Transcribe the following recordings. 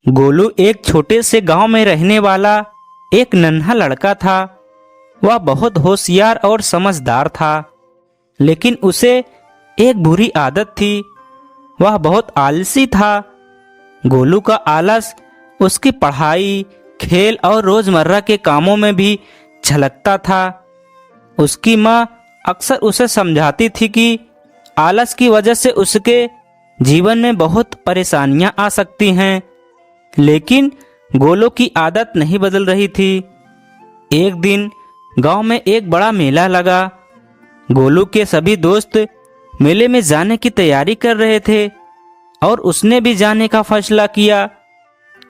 गोलू एक छोटे से गांव में रहने वाला एक नन्हा लड़का था। वह बहुत होशियार और समझदार था, लेकिन उसे एक बुरी आदत थी। वह बहुत आलसी था। गोलू का आलस उसकी पढ़ाई, खेल और रोजमर्रा के कामों में भी झलकता था। उसकी माँ अक्सर उसे समझाती थी कि आलस की वजह से उसके जीवन में बहुत परेशानियां आ सकती हैं, लेकिन गोलू की आदत नहीं बदल रही थी। एक दिन गांव में एक बड़ा मेला लगा। गोलू के सभी दोस्त मेले में जाने की तैयारी कर रहे थे और उसने भी जाने का फैसला किया।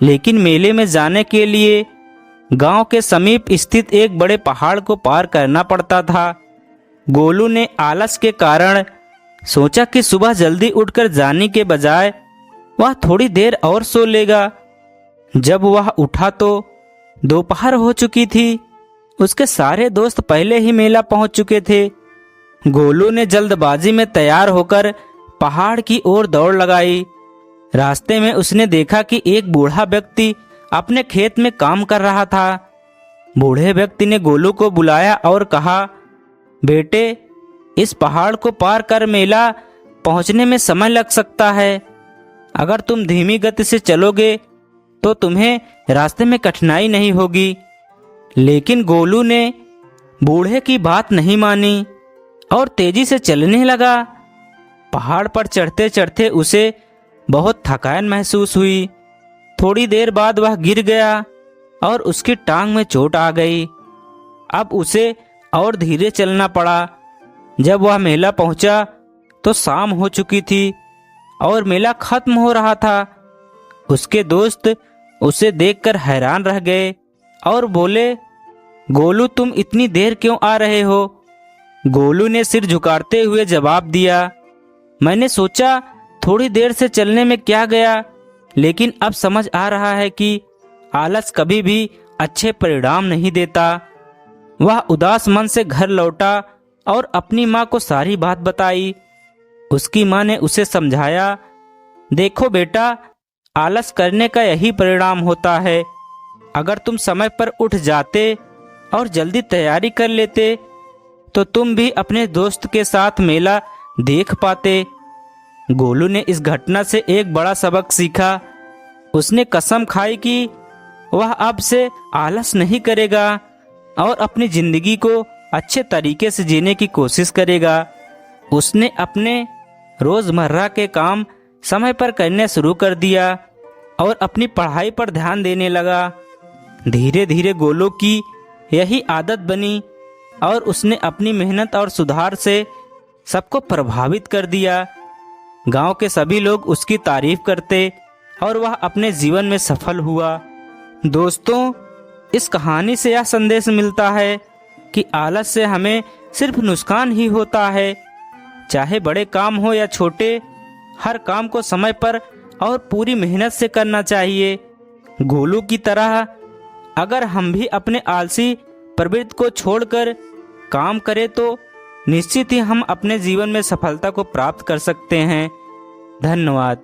लेकिन मेले में जाने के लिए गांव के समीप स्थित एक बड़े पहाड़ को पार करना पड़ता था। गोलू ने आलस के कारण सोचा कि सुबह जल्दी उठकर जाने के बजाय वह थोड़ी देर और सो लेगा। जब वह उठा तो दोपहर हो चुकी थी। उसके सारे दोस्त पहले ही मेला पहुंच चुके थे। गोलू ने जल्दबाजी में तैयार होकर पहाड़ की ओर दौड़ लगाई। रास्ते में उसने देखा कि एक बूढ़ा व्यक्ति अपने खेत में काम कर रहा था। बूढ़े व्यक्ति ने गोलू को बुलाया और कहा, बेटे, इस पहाड़ को पार कर मेला पहुंचने में समय लग सकता है। अगर तुम धीमी गति से चलोगे तो तुम्हें रास्ते में कठिनाई नहीं होगी। लेकिन गोलू ने बूढ़े की बात नहीं मानी और तेजी से चलने लगा। पहाड़ पर चढ़ते चढ़ते उसे बहुत थकान महसूस हुई। थोड़ी देर बाद वह गिर गया और उसकी टांग में चोट आ गई। अब उसे और धीरे चलना पड़ा। जब वह मेला पहुंचा तो शाम हो चुकी थी और मेला खत्म हो रहा था। उसके दोस्त उसे देखकर हैरान रह गए और बोले, गोलू, तुम इतनी देर क्यों आ रहे हो? गोलू ने सिर झुकाते हुए जवाब दिया, मैंने सोचा थोड़ी देर से चलने में क्या गया, लेकिन अब समझ आ रहा है कि आलस कभी भी अच्छे परिणाम नहीं देता। वह उदास मन से घर लौटा और अपनी माँ को सारी बात बताई। उसकी माँ ने उसे समझाया, देखो बेटा, आलस करने का यही परिणाम होता है। अगर तुम समय पर उठ जाते और जल्दी तैयारी कर लेते तो तुम भी अपने दोस्त के साथ मेला देख पाते। गोलू ने इस घटना से एक बड़ा सबक सीखा। उसने कसम खाई कि वह अब से आलस नहीं करेगा और अपनी जिंदगी को अच्छे तरीके से जीने की कोशिश करेगा। उसने अपने रोजमर्रा के काम समय पर करने शुरू कर दिया और अपनी पढ़ाई पर ध्यान देने लगा। धीरे धीरे गोलू की यही आदत बनी और उसने अपनी मेहनत और सुधार से सबको प्रभावित कर दिया। गांव के सभी लोग उसकी तारीफ करते और वह अपने जीवन में सफल हुआ। दोस्तों, इस कहानी से यह संदेश मिलता है कि आलस से हमें सिर्फ नुकसान ही होता है। चाहे बड़े काम हो या छोटे, हर काम को समय पर और पूरी मेहनत से करना चाहिए। गोलू की तरह अगर हम भी अपने आलसी प्रवृत्ति को छोड़कर काम करें तो निश्चित ही हम अपने जीवन में सफलता को प्राप्त कर सकते हैं। धन्यवाद।